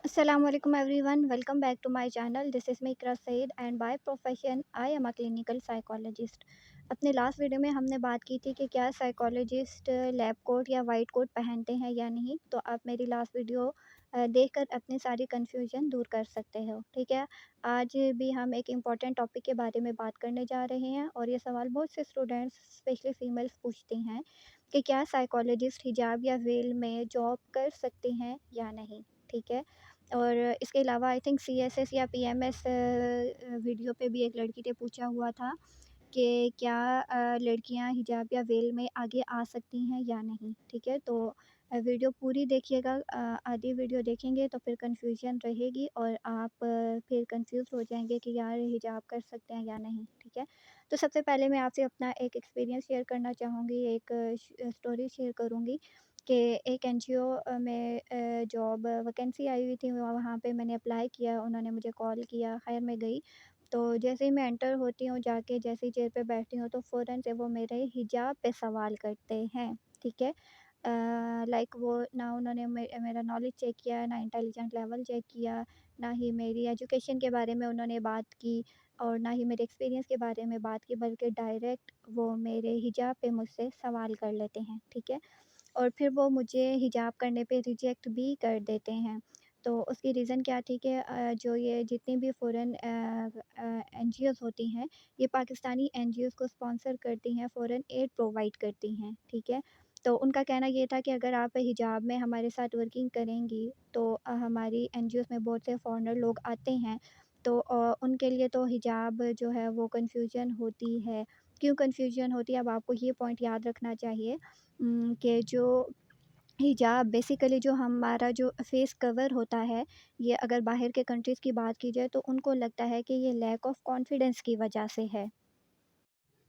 Assalamualaikum everyone, welcome back to my channel. This is me Ikra Saeed and by profession I am a clinical psychologist. अपने last video में हमने बात की थी कि क्या साइकोलॉजिस्ट लैब कोट या वाइट कोट पहनते हैं या नहीं। तो आप मेरी लास्ट वीडियो देखकर अपनी सारी कन्फ्यूजन दूर कर सकते हो। ठीक है, आज भी हम एक इम्पॉर्टेंट टॉपिक के बारे में बात करने जा रहे हैं और ये सवाल बहुत से स्टूडेंट्स स्पेशली फीमेल्स पूछती हैं कि क्या साइकोलॉजिस्ट हिजाब या वेल में जॉब कर सकते हैं या नहीं। ठीक है, और इसके अलावा आई थिंक सीएसएस या पीएमएस वीडियो पे भी एक लड़की ने पूछा हुआ था कि क्या लड़कियां हिजाब या वेल में आगे आ सकती हैं या नहीं। ठीक है, तो वीडियो पूरी देखिएगा। आधी वीडियो देखेंगे तो फिर कन्फ्यूजन रहेगी और आप फिर कंफ्यूज हो जाएंगे कि यार हिजाब कर सकते हैं या नहीं। ठीक है, तो सबसे पहले मैं आपसे अपना एक एक्सपीरियंस शेयर करना चाहूँगी, एक स्टोरी शेयर करूँगी कि एक एनजीओ में जॉब वैकेंसी आई हुई थी। वहाँ पे मैंने अप्लाई किया, उन्होंने मुझे कॉल किया, खैर मैं गई। तो जैसे ही मैं एंटर होती हूँ, जाके जैसे ही चेयर पे बैठती हूँ तो फ़ौरन से वो मेरे हिजाब पे सवाल करते हैं। ठीक है, लाइक वो ना उन्होंने मेरा नॉलेज चेक किया, ना इंटेलिजेंट लेवल चेक किया, ना ही मेरी एजुकेशन के बारे में उन्होंने बात की और ना ही मेरे एक्सपीरियंस के बारे में बात की, बल्कि डायरेक्ट वो मेरे हिजाब पे मुझसे सवाल कर लेते हैं। ठीक है, और फिर वो मुझे हिजाब करने पे रिजेक्ट भी कर देते हैं। तो उसकी रीज़न क्या थी कि जो ये जितनी भी फ़ॉरेन एनजीओज़ होती हैं, ये पाकिस्तानी एनजीओज़ को स्पॉन्सर करती हैं, फ़ॉरेन एड प्रोवाइड करती हैं। ठीक है, तो उनका कहना ये था कि अगर आप हिजाब में हमारे साथ वर्किंग करेंगी तो हमारी एनजीओज़ में बहुत से फ़ॉरेनर लोग आते हैं, तो उनके लिए तो हिजाब जो है वो कन्फ्यूजन होती है। क्यों कन्फ्यूजन होती है? अब आपको ये पॉइंट याद रखना चाहिए कि जो हिजाब बेसिकली जो हमारा जो फेस कवर होता है, ये अगर बाहर के कंट्रीज़ की बात की जाए तो उनको लगता है कि ये लैक ऑफ कॉन्फिडेंस की वजह से है।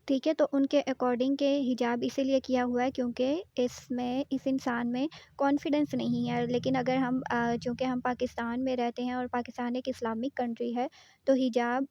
ठीक है, तो उनके अकॉर्डिंग के हिजाब इसीलिए किया हुआ है क्योंकि इसमें इस इंसान में कॉन्फिडेंस नहीं है। लेकिन अगर हम चूँकि हम पाकिस्तान में रहते हैं और पाकिस्तान एक इस्लामिक कंट्री है, तो हिजाब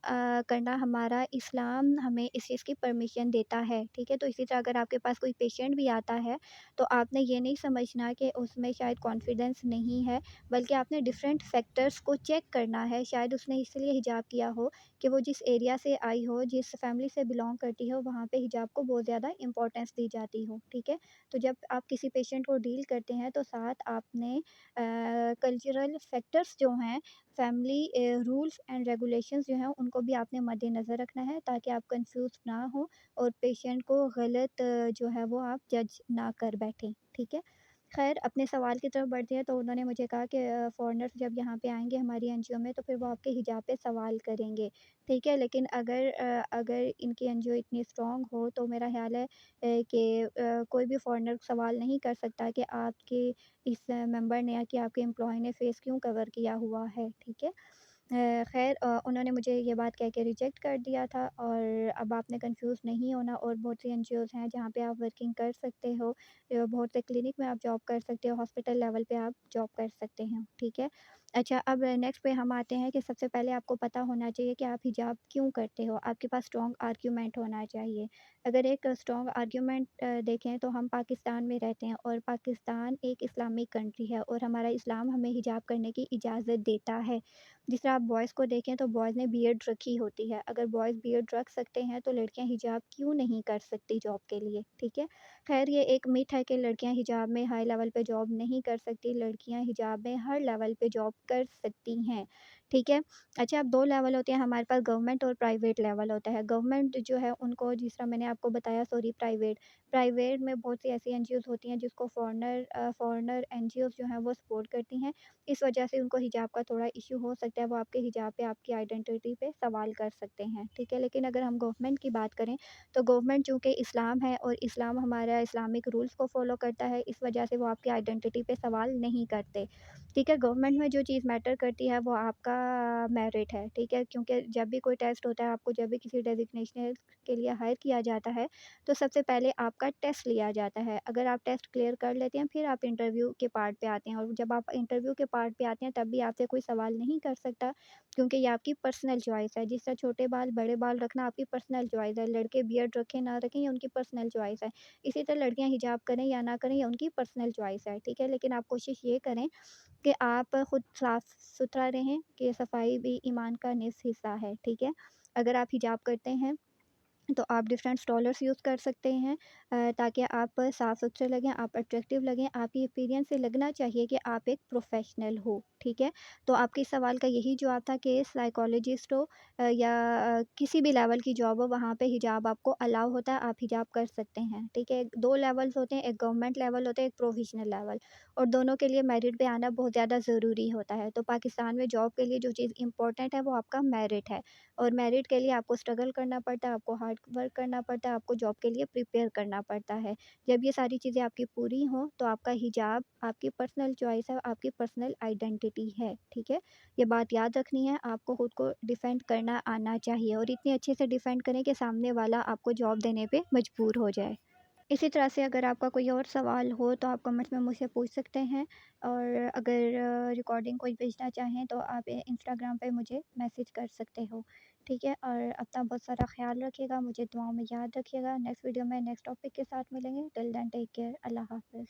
करना हमारा इस्लाम हमें इस चीज़ की परमिशन देता है। ठीक है, तो इसी तरह अगर आपके पास कोई पेशेंट भी आता है, तो आपने ये नहीं समझना कि उसमें शायद कॉन्फिडेंस नहीं है, बल्कि आपने डिफरेंट फैक्टर्स को चेक करना है। शायद उसने इसलिए हिजाब किया हो कि वो जिस एरिया से आई हो, जिस फैमिली से बिलॉन्ग करती हो, वहाँ पे हिजाब को बहुत ज़्यादा इम्पोर्टेंस दी जाती हो। ठीक है, तो जब आप किसी पेशेंट को डील करते हैं तो साथ आपने कल्चरल फैक्टर्स जो हैं, फैमिली रूल्स एंड रेगुलेशंस जो हैं, उनको भी आपने मद्देनज़र रखना है ताकि आप कंफ्यूज ना हो और पेशेंट को गलत जो है वो आप जज ना कर बैठें। ठीक है, खैर अपने सवाल की तरफ बढ़ते हैं। तो उन्होंने मुझे कहा कि फ़ॉरेनर्स जब यहाँ पे आएँगे हमारी एनजीओ में तो फिर वो आपके हिजाब पे सवाल करेंगे। ठीक है, लेकिन अगर इनकी एनजीओ इतनी स्ट्रॉन्ग हो तो मेरा ख़्याल है कि कोई भी फ़ॉरेनर सवाल नहीं कर सकता कि आपके इस मेंबर ने या कि आपके एम्प्लॉयी ने फ़ेस क्यों कवर किया हुआ है। ठीक है, ख़ैर उन्होंने मुझे ये बात कह के रिजेक्ट कर दिया था और अब आपने कन्फ्यूज़ नहीं होना और बहुत सी एनजीओज़ हैं जहाँ पे आप वर्किंग कर सकते हो। बहुत से क्लिनिक में आप जॉब कर सकते हो, हॉस्पिटल लेवल पे आप जॉब कर सकते हैं। ठीक है? अच्छा, अब नेक्स्ट पे हम आते हैं कि सबसे पहले आपको पता होना चाहिए कि आप हिजाब क्यों करते हो? आपके पास स्ट्रॉन्ग आर्गुमेंट होना चाहिए। अगर एक स्ट्रॉन्ग आर्गुमेंट देखें तो हम पाकिस्तान में रहते हैं और पाकिस्तान एक इस्लामिक कंट्री है और हमारा इस्लाम हमें हिजाब करने की इजाज़त देता है। जिस तरह आप बॉयज़ को देखें तो बॉयज़ ने बीएड रखी होती है। अगर बॉयज़ बीएड रख सकते हैं तो लड़कियाँ हिजाब क्यों नहीं कर सकती जॉब के लिए? ठीक है? ख़ैर ये एक मिथ है कि लड़कियाँ हिजाब में हाई लेवल पे जॉब नहीं कर सकती, लड़कियाँ हिजाब में हर लेवल पे जॉब कर सकती हैं। ठीक है? अच्छा, अब 2 लेवल होते हैं हमारे पास, गवर्नमेंट और प्राइवेट लेवल होता है। गवर्नमेंट जो है उनको जिस तरह मैंने आपको बताया, सॉरी प्राइवेट में बहुत सी ऐसी एनजीओज़ होती हैं जिसको फ़ॉरेनर एनजीओज़ जो हैं वो सपोर्ट करती हैं। इस वजह से उनको हिजाब का थोड़ा इश्यू हो सकता है, वो आपके हिजाब पे, आपकी आइडेंटिटी पे सवाल कर सकते हैं। ठीक है? लेकिन अगर हम गवर्नमेंट की बात करें तो गवर्नमेंट चूँकि इस्लाम है और इस्लाम हमारा इस्लामिक रूल्स को फ़ॉलो करता है, इस वजह से वो आपकी आइडेंटिटी पे सवाल नहीं करते। ठीक है? गवर्नमेंट में जो चीज़ मैटर करती है वो आपका मेरिट है। ठीक है? क्योंकि जब भी कोई टेस्ट होता है, आपको जब भी किसी डेज़िग्नेशन के लिए हायर किया जाता جاتا ہے تو سب سے پہلے آپ کا ٹیسٹ لیا جاتا ہے۔ اگر آپ ٹیسٹ کلیئر کر لیتے ہیں پھر آپ انٹرویو کے پارٹ پہ آتے ہیں، اور جب آپ انٹرویو کے پارٹ پہ آتے ہیں تب بھی آپ سے کوئی سوال نہیں کر سکتا، کیونکہ یہ آپ کی پرسنل چوائس ہے۔ جس طرح چھوٹے بال بڑے بال رکھنا آپ کی پرسنل چوائس ہے، لڑکے بیئرڈ رکھیں نہ رکھیں یہ ان کی پرسنل چوائس ہے، اسی طرح لڑکیاں حجاب کریں یا نہ کریں یہ ان کی پرسنل چوائس ہے، ٹھیک ہے۔ لیکن آپ کوشش یہ کریں کہ آپ خود صاف ستھرا رہیں، کہ صفائی بھی ایمان کا نصف حصہ ہے، ٹھیک ہے۔ اگر آپ حجاب کرتے ہیں تو آپ ڈفرینٹ اسٹالرس یوز کر سکتے ہیں، تاکہ آپ صاف ستھرے لگیں، آپ اٹریکٹیو لگیں، آپ کی اپیرینس سے لگنا چاہیے کہ آپ ایک پروفیشنل ہو، ٹھیک ہے۔ تو آپ کے سوال کا یہی جواب تھا کہ سائیکالوجسٹ ہو یا کسی بھی لیول کی جاب ہو، وہاں پہ حجاب آپ کو الاؤ ہوتا ہے، آپ حجاب کر سکتے ہیں، ٹھیک ہے۔ دو لیولس ہوتے ہیں، ایک گورنمنٹ لیول ہوتا ہے، ایک پروفیشنل لیول، اور دونوں کے لیے میرٹ پہ آنا بہت زیادہ ضروری ہوتا ہے۔ تو پاکستان میں جاب کے لیے جو چیز امپورٹنٹ ہے وہ آپ کا میرٹ ہے، اور میرٹ کے لیے آپ کو اسٹرگل کرنا پڑتا ہے، آپ کو ہارڈ ورک کرنا پڑتا ہے، آپ کو جاب کے لیے پریپیئر کرنا پڑتا ہے۔ جب یہ ساری چیزیں آپ کی پوری ہوں تو آپ کا حجاب آپ کی پرسنل چوائس ہے، آپ کی پرسنل آئیڈینٹی ہے، ٹھیک ہے۔ یہ بات یاد رکھنی ہے، آپ کو خود کو ڈیفینڈ کرنا آنا چاہیے، اور اتنے اچھے سے ڈیفینڈ کریں کہ سامنے والا آپ کو جاب دینے پہ مجبور ہو جائے۔ اسی طرح سے اگر آپ کا کوئی اور سوال ہو تو آپ کمنٹس میں مجھ سے پوچھ سکتے ہیں، اور اگر ریکارڈنگ کوئی بھیجنا چاہیں تو آپ انسٹاگرام پہ مجھے میسیج کر سکتے ہو، ٹھیک ہے۔ اور اپنا بہت سارا خیال رکھیے گا، مجھے دعاؤں میں یاد رکھیے گا۔ نیکسٹ ویڈیو میں نیکسٹ ٹاپک کے ساتھ ملیں گے، ٹل دین ٹیک کیئر، اللہ حافظ۔